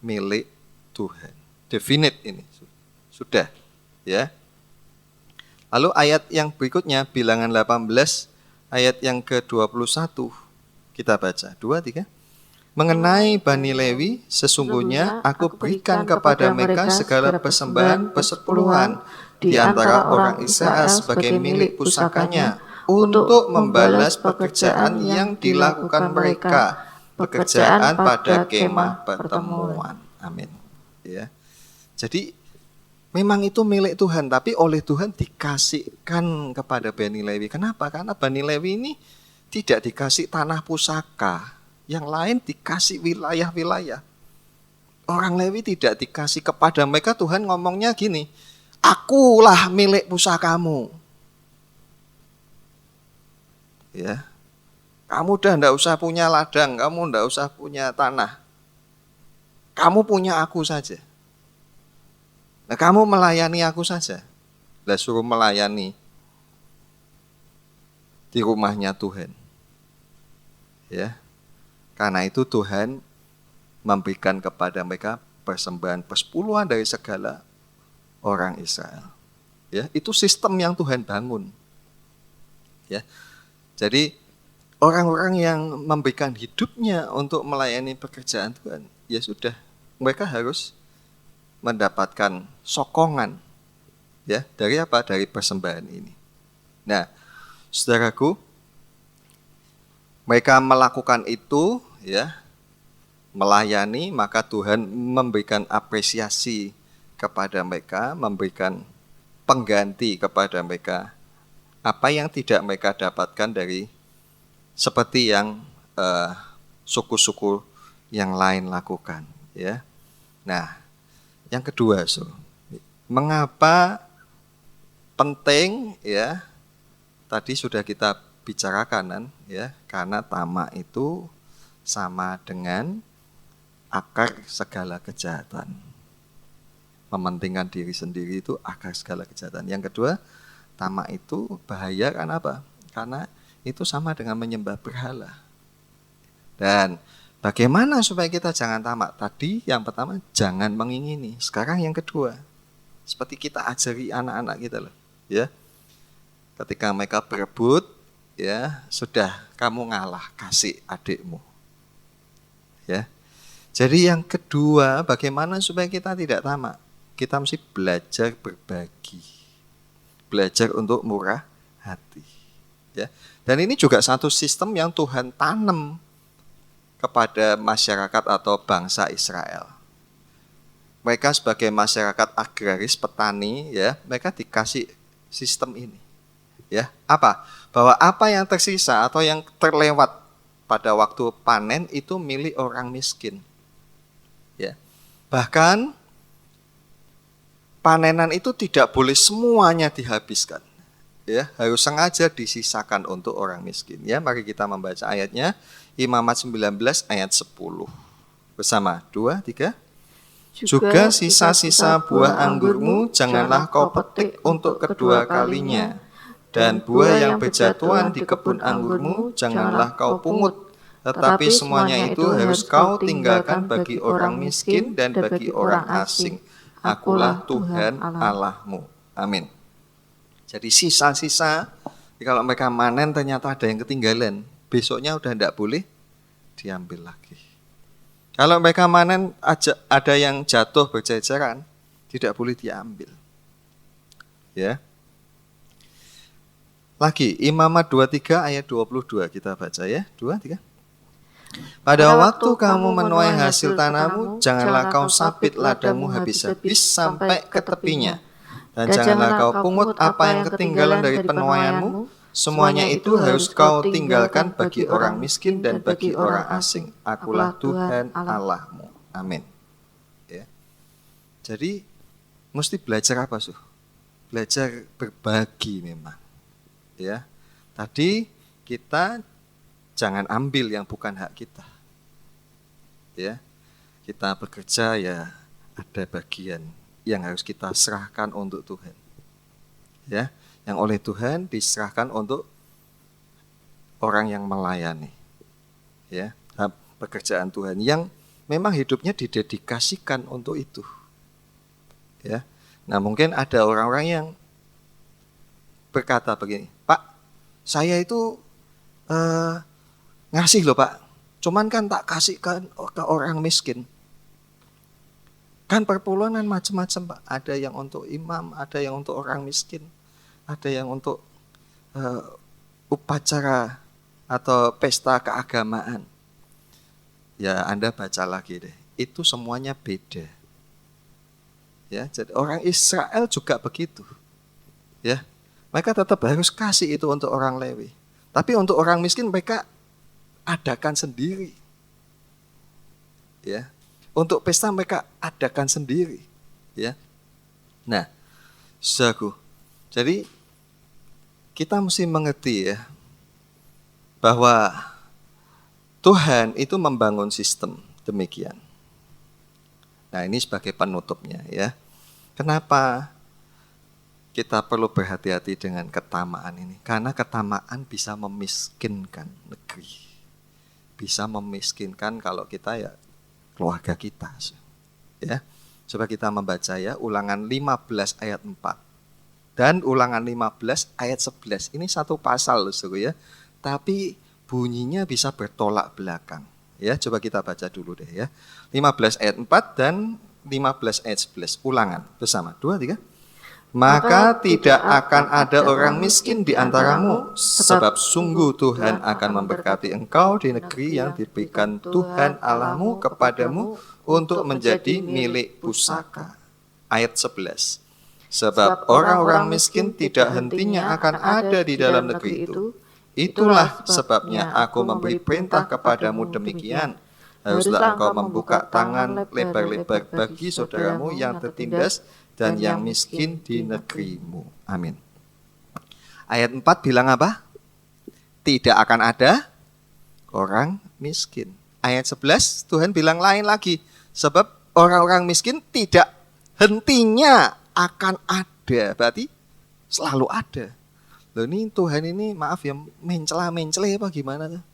milik Tuhan. Definite ini. Sudah. Ya. Lalu ayat yang berikutnya, Bilangan 18, ayat yang ke-21. Kita baca. 2, 3. Mengenai Bani Lewi, sesungguhnya aku berikan kepada mereka segala persembahan persepuluhan di antara orang Israel sebagai milik pusakanya untuk membalas pekerjaan yang dilakukan mereka, pekerjaan pada kemah pertemuan. Amin. Ya. Jadi memang itu milik Tuhan, tapi oleh Tuhan dikasihkan kepada Bani Lewi. Kenapa? Karena Bani Lewi ini tidak dikasih tanah pusaka, yang lain dikasih wilayah-wilayah. Orang Lewi tidak dikasih, kepada mereka Tuhan ngomongnya gini, akulah milik pusakamu. Ya, kamu udah ndak usah punya ladang, kamu ndak usah punya tanah. Kamu punya aku saja. Nah, kamu melayani aku saja. Lah suruh melayani di rumahnya Tuhan. Ya. Karena itu Tuhan memberikan kepada mereka persembahan persepuluhan dari segala orang Israel. Ya, itu sistem yang Tuhan bangun. Ya. Jadi orang-orang yang memberikan hidupnya untuk melayani pekerjaan Tuhan, ya sudah, mereka harus mendapatkan sokongan, ya, dari apa? Dari persembahan ini. Nah, saudaraku, mereka melakukan itu, ya, melayani, maka Tuhan memberikan apresiasi kepada mereka, memberikan pengganti kepada mereka apa yang tidak mereka dapatkan dari seperti yang suku-suku yang lain lakukan, ya. Nah, yang kedua, mengapa penting, ya? Tadi sudah kita bicarakan kan, ya, karena tamak itu sama dengan akar segala kejahatan. Mementingkan diri sendiri itu akar segala kejahatan. Yang kedua, tamak itu bahaya karena apa? Karena itu sama dengan menyembah berhala. Dan bagaimana supaya kita jangan tamak? Tadi yang pertama, jangan mengingini. Sekarang yang kedua, seperti kita ajari anak-anak kita loh, ya. Ketika mereka berebut, ya, sudah kamu ngalah, kasih adikmu. Ya. Jadi yang kedua, bagaimana supaya kita tidak tamak? Kita mesti belajar berbagi. Belajar untuk murah hati. Ya. Dan ini juga satu sistem yang Tuhan tanam kepada masyarakat atau bangsa Israel. Mereka sebagai masyarakat agraris, petani, ya, mereka dikasih sistem ini. Ya, apa? Bahwa apa yang tersisa atau yang terlewat pada waktu panen itu milik orang miskin. Ya. Bahkan panenan itu tidak boleh semuanya dihabiskan. Ya, harus sengaja disisakan untuk orang miskin. Ya, mari kita membaca ayatnya, Imamat 19 ayat 10. Bersama, 2, 3. Juga sisa-sisa buah anggurmu janganlah kau petik untuk kedua kalinya. Dan buah yang berjatuhan di kebun anggurmu janganlah kau pungut. Tetapi semuanya itu harus kau tinggalkan bagi orang miskin dan bagi orang asing. Akulah Tuhan Allahmu. Amin. Jadi sisa-sisa, kalau mereka manen ternyata ada yang ketinggalan, besoknya udah tidak boleh diambil lagi. Kalau mereka manen ada yang jatuh berceceran, tidak boleh diambil. Ya. Lagi, Imamat 23 ayat 22 kita baca ya. 2, 3. Pada waktu kamu menuai hasil tanahmu, janganlah kau sapit ladamu habis-habis sampai ke tepinya. Dan janganlah kau pungut apa yang ketinggalan dari penuaianmu. Semuanya itu harus kau tinggalkan bagi orang miskin dan bagi orang asing. Akulah Tuhan Allahmu. Amin. Ya. Jadi mesti belajar apa, Belajar berbagi memang. Ya. Tadi kita jangan ambil yang bukan hak kita. Ya. Kita bekerja, ya ada bagian yang harus kita serahkan untuk Tuhan. Ya, yang oleh Tuhan diserahkan untuk orang yang melayani. Ya, pekerjaan Tuhan yang memang hidupnya didedikasikan untuk itu. Ya. Nah, mungkin ada orang-orang yang berkata begini, "Pak, saya itu ngasih loh, Pak. Cuman kan tak kasihkan ke orang miskin." Kan perpuluhan macam-macam, Pak. Ada yang untuk imam, ada yang untuk orang miskin, ada yang untuk upacara atau pesta keagamaan. Ya, Anda baca lagi deh. Itu semuanya beda. Ya, jadi orang Israel juga begitu. Ya, mereka tetap harus kasih itu untuk orang Lewi. Tapi untuk orang miskin mereka adakan sendiri. Ya. Untuk pesta mereka adakan sendiri, ya. Nah, saudaraku, jadi kita mesti mengerti ya bahwa Tuhan itu membangun sistem demikian. Nah, ini sebagai penutupnya ya. Kenapa kita perlu berhati-hati dengan ketamaan ini? Karena ketamaan bisa memiskinkan negeri, bisa memiskinkan kalau kita ya keluarga kita. Ya. Coba kita membaca ya Ulangan 15 ayat 4 dan Ulangan 15 ayat 11. Ini satu pasal loh, ya. Tapi bunyinya bisa bertolak belakang. Ya, coba kita baca dulu deh ya. 15 ayat 4 dan 15 ayat 11. Ulangan bersama. 2, 3. maka tidak akan ada orang miskin di antaramu, sebab sungguh Tuhan akan memberkati engkau di negeri yang diberikan Tuhan Allahmu kepadamu untuk menjadi milik pusaka. Ayat 11. Sebab orang-orang miskin tidak hentinya akan ada di dalam negeri itu. Itulah sebabnya aku memberi perintah kepadamu demikian. Haruslah engkau membuka tangan lebar-lebar bagi saudaramu yang tertindas dan yang miskin di negerimu. Amin. Ayat 4 bilang apa? Tidak akan ada orang miskin. Ayat 11 Tuhan bilang lain lagi. Sebab orang-orang miskin tidak hentinya akan ada. Berarti selalu ada. Loh ini Tuhan ini maaf ya mencela-mencele apa gimana tuh?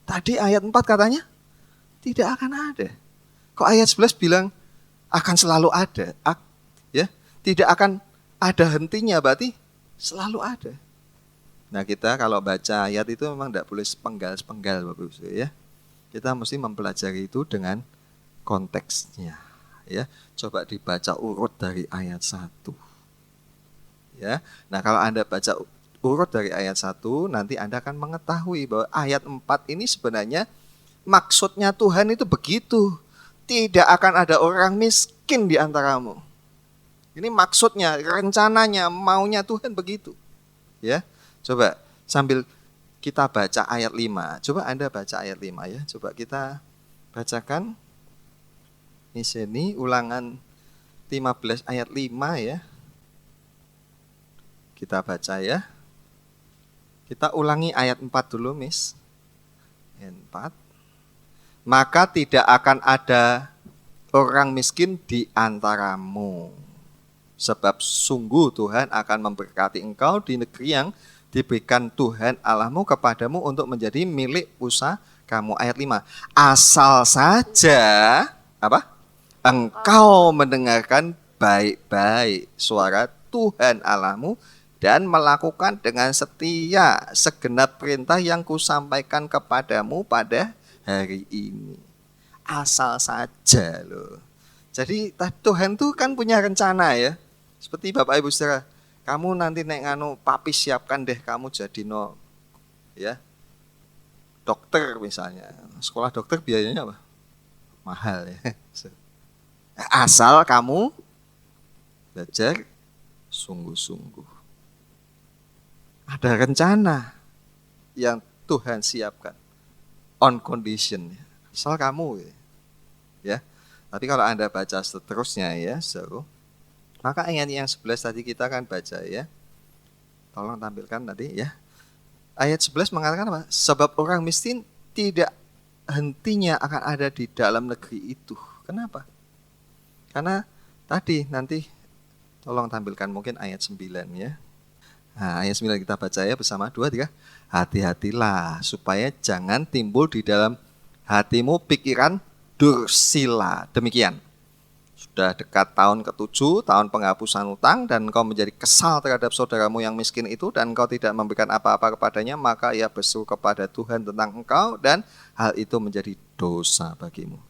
Tadi ayat 4 katanya tidak akan ada. Kok ayat 11 bilang akan selalu ada? Ya, tidak akan ada hentinya berarti selalu ada. Nah kita kalau baca ayat itu memang tidak boleh sepenggal-sepenggal Bapak Ibu ya. Kita mesti mempelajari itu dengan konteksnya. Ya, coba dibaca urut dari ayat 1. Ya. Nah, kalau Anda baca urut dari ayat 1, nanti Anda akan mengetahui bahwa ayat 4 ini sebenarnya maksudnya Tuhan itu begitu. Tidak akan ada orang miskin di antaramu. Ini maksudnya, rencananya, maunya Tuhan begitu. Ya. Coba sambil kita baca ayat 5. Coba Anda baca ayat 5 ya. Coba kita bacakan. Di sini Ulangan 15 ayat 5 ya. Kita baca ya. Kita ulangi ayat 4 dulu, Miss. Ayat 4. Maka tidak akan ada orang miskin di antaramu. Sebab sungguh Tuhan akan memberkati engkau di negeri yang diberikan Tuhan Allahmu kepadamu untuk menjadi milik usaha kamu. Ayat 5. Asal saja apa? Engkau mendengarkan baik-baik suara Tuhan Allahmu dan melakukan dengan setia segenap perintah yang kusampaikan kepadamu pada hari ini. Asal saja loh. Jadi Tuhan tuh kan punya rencana ya. Seperti Bapak Ibu Saudara, kamu nanti nek nganu papi siapkan deh kamu jadi ya. Dokter misalnya. Sekolah dokter biayanya apa? Mahal ya. Asal kamu belajar sungguh-sungguh. Ada rencana yang Tuhan siapkan on condition, asal kamu ya. Tapi kalau Anda baca seterusnya ya, maka ayat yang 11 tadi kita akan baca ya. Tolong tampilkan tadi ya. Ayat 11 mengatakan apa? Sebab orang miskin tidak hentinya akan ada di dalam negeri itu. Kenapa? Karena tadi nanti tolong tampilkan mungkin ayat 9 ya. Nah, ayat 9 kita baca ya bersama 2, 3. Hati-hatilah supaya jangan timbul di dalam hatimu pikiran dursila. Demikian. Sudah dekat tahun ke-7, tahun penghapusan utang, dan engkau menjadi kesal terhadap saudaramu yang miskin itu, dan engkau tidak memberikan apa-apa kepadanya, maka ia berseru kepada Tuhan tentang engkau, dan hal itu menjadi dosa bagimu.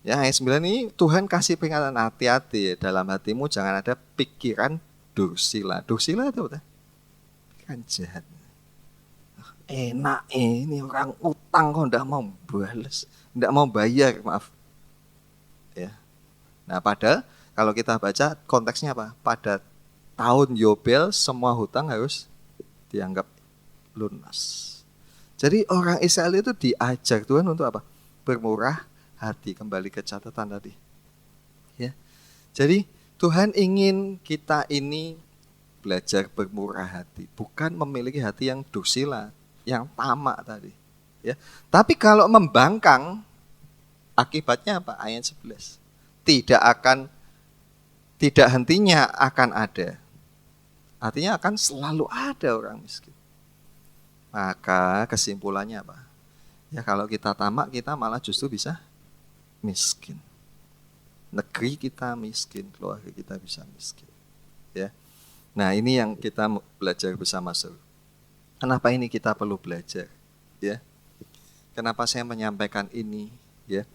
Ya, ayat 9 ini Tuhan kasih peringatan hati-hati ya, dalam hatimu jangan ada pikiran dursila. Dursila itu apa? Pikiran jahat. Enak ini orang utang kok enggak mau balas, enggak mau bayar, maaf. Ya. Nah, padahal kalau kita baca konteksnya apa? Pada tahun Yobel semua hutang harus dianggap lunas. Jadi orang Israel itu diajar Tuhan untuk apa? Bermurah hati, kembali ke catatan tadi. Ya. Jadi Tuhan ingin kita ini belajar bermurah hati, bukan memiliki hati yang dursila, yang tamak tadi. Ya. Tapi kalau membangkang, akibatnya apa? Ayat 11. Tidak hentinya akan ada. Artinya akan selalu ada orang miskin. Maka kesimpulannya apa? Ya kalau kita tamak, kita malah justru bisa miskin. Negeri kita miskin, keluarga kita bisa miskin. Ya. Nah, ini yang kita belajar bersama-sama. Kenapa ini kita perlu belajar? Ya. Kenapa saya menyampaikan ini? Ya.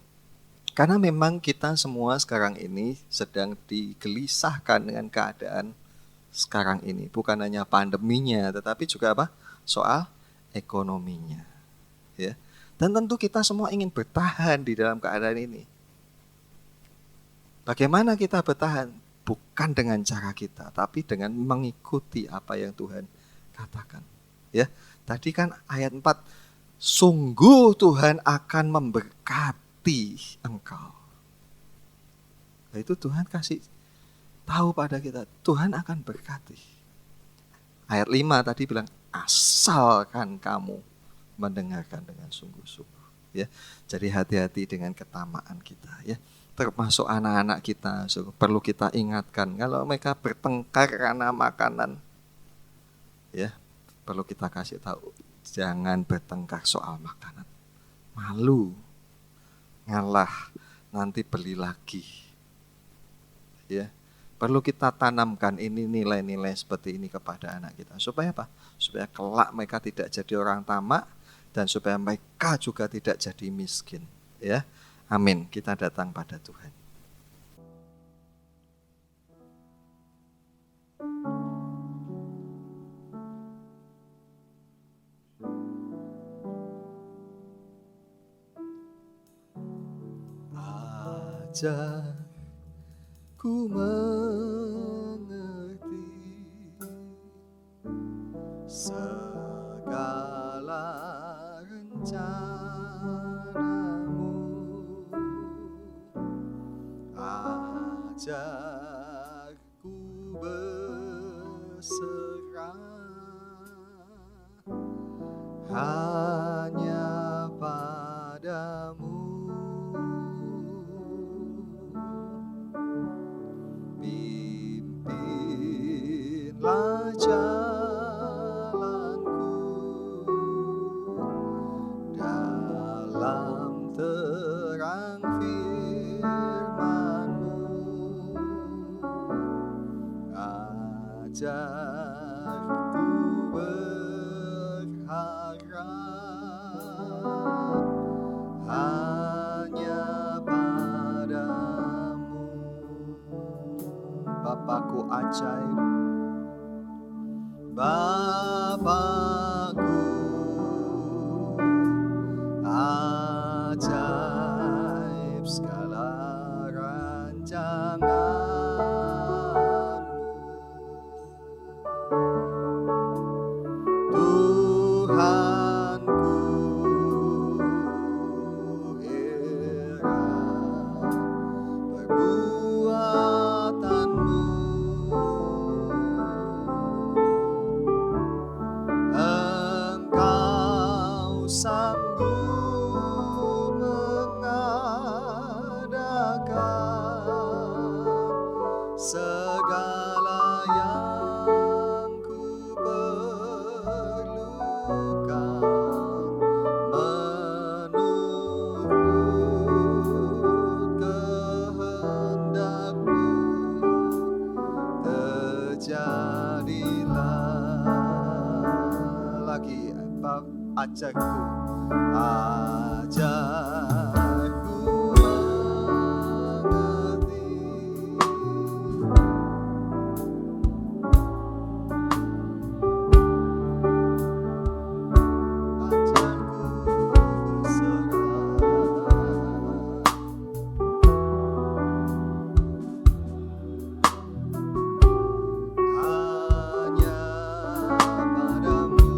Karena memang kita semua sekarang ini sedang digelisahkan dengan keadaan sekarang ini. Bukan hanya pandeminya, tetapi juga apa? Soal ekonominya. Ya. Dan tentu kita semua ingin bertahan di dalam keadaan ini. Bagaimana kita bertahan? Bukan dengan cara kita, tapi dengan mengikuti apa yang Tuhan katakan. Ya, tadi kan ayat 4, sungguh Tuhan akan memberkati engkau. Nah, itu Tuhan kasih tahu pada kita, Tuhan akan berkati. Ayat 5 tadi bilang, asalkan kamu mendengarkan dengan sungguh-sungguh. Ya, jadi hati-hati dengan ketamaan kita. Ya, termasuk anak-anak kita, perlu kita ingatkan kalau mereka bertengkar karena makanan. Ya, perlu kita kasih tahu, jangan bertengkar soal makanan. Malu, ngalah, nanti beli lagi. Ya, perlu kita tanamkan ini nilai-nilai seperti ini kepada anak kita. Supaya apa? Supaya kelak mereka tidak jadi orang tamak dan supaya mereka juga tidak jadi miskin. Ya, amin. Kita datang pada Tuhan. Ajar ku mengerti segala rencanamu, ajar ku berserah hanya padamu. Pimpinlah jalanku dalam terang firman-Mu, ajarku berharap hanya padamu. Bapakku ajaib, Bapakku ajaib segala rancangan-Mu, Tuhanku heran perbuatan-Mu. Engkau sanggup mengadakan segala yang ku perlukan menurut kehendak-Mu. Terjadilah lagi, ajarku mengerti ajarku berserah hanya padamu.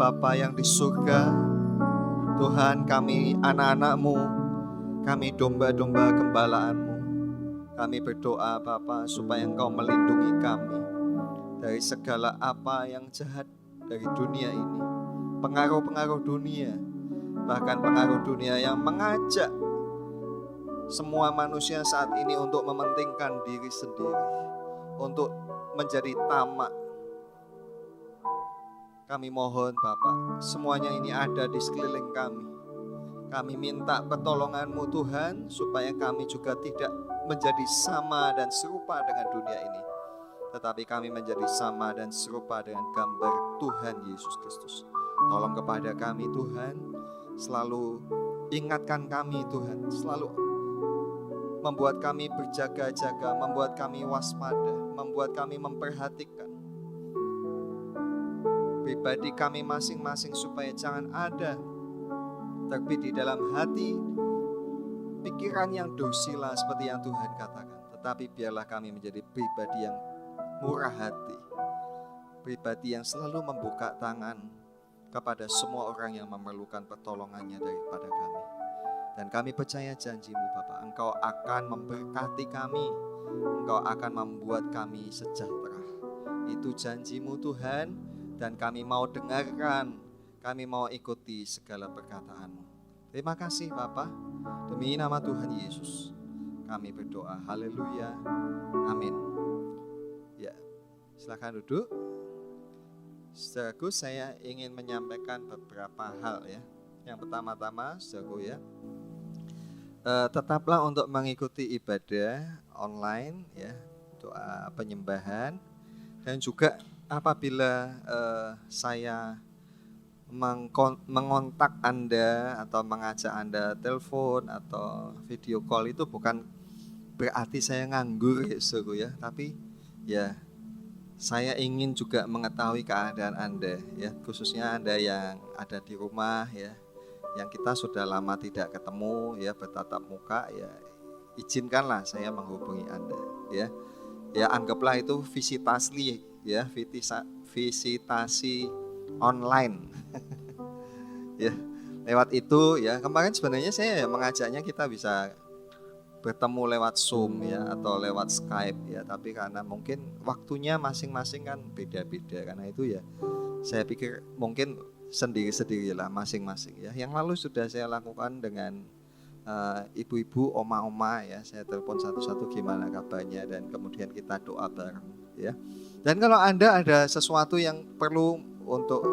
Bapa yang di surga, Tuhan, kami anak-anak-Mu, kami domba-domba gembala-Mu. Kami berdoa Bapa supaya Engkau melindungi kami dari segala apa yang jahat dari dunia ini, pengaruh-pengaruh dunia, bahkan pengaruh dunia yang mengajak semua manusia saat ini untuk mementingkan diri sendiri, untuk menjadi tamak. Kami mohon Bapak, semuanya ini ada di sekeliling kami. Kami minta pertolongan-Mu Tuhan, supaya kami juga tidak menjadi sama dan serupa dengan dunia ini, tetapi kami menjadi sama dan serupa dengan gambar Tuhan Yesus Kristus. Tolong kepada kami Tuhan, selalu ingatkan kami Tuhan, selalu membuat kami berjaga-jaga, membuat kami waspada, membuat kami memperhatikan pribadi kami masing-masing, supaya jangan ada terbit di dalam hati pikiran yang dosila seperti yang Tuhan katakan. Tetapi biarlah kami menjadi pribadi yang murah hati, pribadi yang selalu membuka tangan kepada semua orang yang memerlukan pertolongannya daripada kami. Dan kami percaya janji-Mu Bapa, Engkau akan memberkati kami, Engkau akan membuat kami sejahtera. Itu janji-Mu Tuhan, dan kami mau dengarkan, kami mau ikuti segala perkataan-Mu. Terima kasih Bapa, demi nama Tuhan Yesus kami berdoa. Haleluya, amin. Ya, silakan duduk. Saudaraku, saya ingin menyampaikan beberapa hal ya. Yang pertama-tama, saudaraku ya, tetaplah untuk mengikuti ibadah online ya, doa penyembahan, dan juga apabila saya mengontak Anda atau mengajak Anda telepon atau video call, itu bukan berarti saya nganggur ya saudaraku ya, tapi ya saya ingin juga mengetahui keadaan Anda ya, khususnya Anda yang ada di rumah ya, yang kita sudah lama tidak ketemu ya, bertatap muka ya, izinkanlah saya menghubungi Anda ya. Ya anggaplah itu visitasi ya, visitasi online. Ya, lewat itu ya. Kemarin sebenarnya saya mengajaknya kita bisa bertemu lewat Zoom ya, atau lewat Skype ya, tapi karena mungkin waktunya masing-masing kan beda-beda, karena itu ya saya pikir mungkin sendiri-sendiri lah masing-masing ya. Yang lalu sudah saya lakukan dengan ibu-ibu, oma-oma ya, saya telepon satu-satu gimana kabarnya, dan kemudian kita doa bareng ya. Dan kalau Anda ada sesuatu yang perlu untuk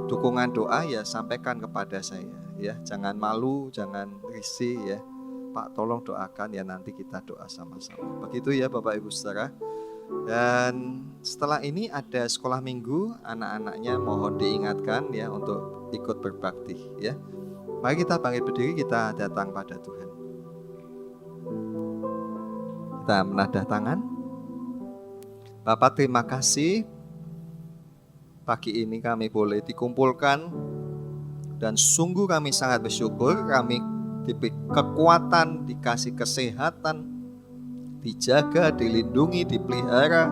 dukungan doa ya, sampaikan kepada saya ya, jangan malu, jangan risih ya. Pak, tolong doakan ya, nanti kita doa sama-sama. Begitu ya Bapak Ibu Saudara. Dan setelah ini ada sekolah minggu, anak-anaknya mohon diingatkan ya untuk ikut berbakti ya. Mari kita bangkit berdiri, kita datang pada Tuhan. Kita menadah tangan. Bapak, terima kasih pagi ini kami boleh dikumpulkan, dan sungguh kami sangat bersyukur kami diberi kekuatan, dikasih kesehatan, dijaga, dilindungi, dipelihara,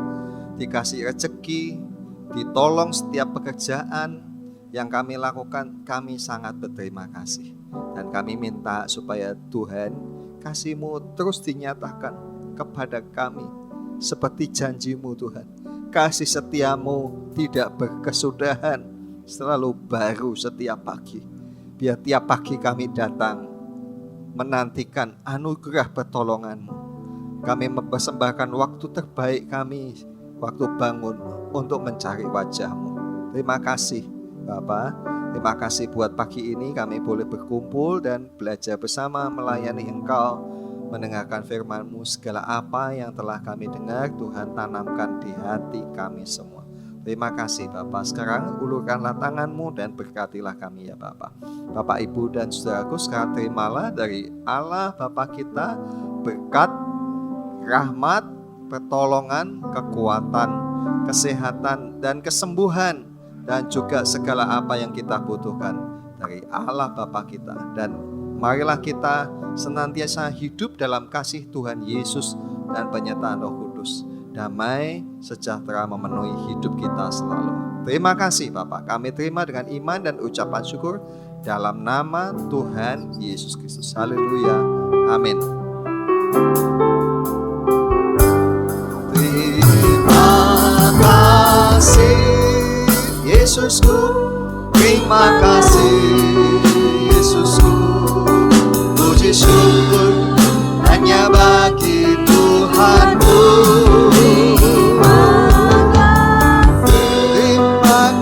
dikasih rezeki, ditolong setiap pekerjaan yang kami lakukan. Kami sangat berterima kasih, dan kami minta supaya Tuhan, kasih-Mu terus dinyatakan kepada kami seperti janji-Mu Tuhan. Kasih setia-Mu tidak berkesudahan, selalu baru setiap pagi. Biar tiap pagi kami datang menantikan anugerah pertolongan-Mu. Kami mempersembahkan waktu terbaik kami, waktu bangun, untuk mencari wajah-Mu. Terima kasih Bapak, terima kasih buat pagi ini kami boleh berkumpul dan belajar bersama melayani Engkau, mendengarkan firman-Mu. Segala apa yang telah kami dengar, Tuhan tanamkan di hati kami semua. Terima kasih Bapak. Sekarang ulurkanlah tangan-Mu dan berkatilah kami ya Bapak. Bapak, Ibu, dan saudaraku, sekarang terimalah dari Allah Bapa kita berkat, rahmat, pertolongan, kekuatan, kesehatan, dan kesembuhan, dan juga segala apa yang kita butuhkan dari Allah Bapa kita. Dan marilah kita senantiasa hidup dalam kasih Tuhan Yesus dan penyertaan Roh Kudus. damai sejahtera memenuhi hidup kita selalu. Terima kasih Bapak, kami terima dengan iman dan ucapan syukur dalam nama Tuhan Yesus Kristus. Haleluya. Amin. Terima kasih Yesusku, terima kasih Yesusku, puji syukur hanya bagi Tuhanku. Terima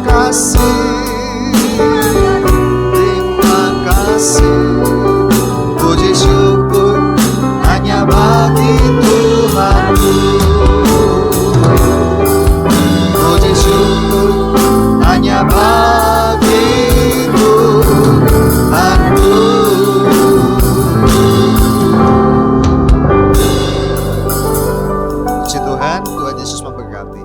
kasih, puji syukur hanya bagi Tuhanku. Puji syukur hanya bagi Tuhanku. Puji Tuhan, Tuhan Yesus memberkati.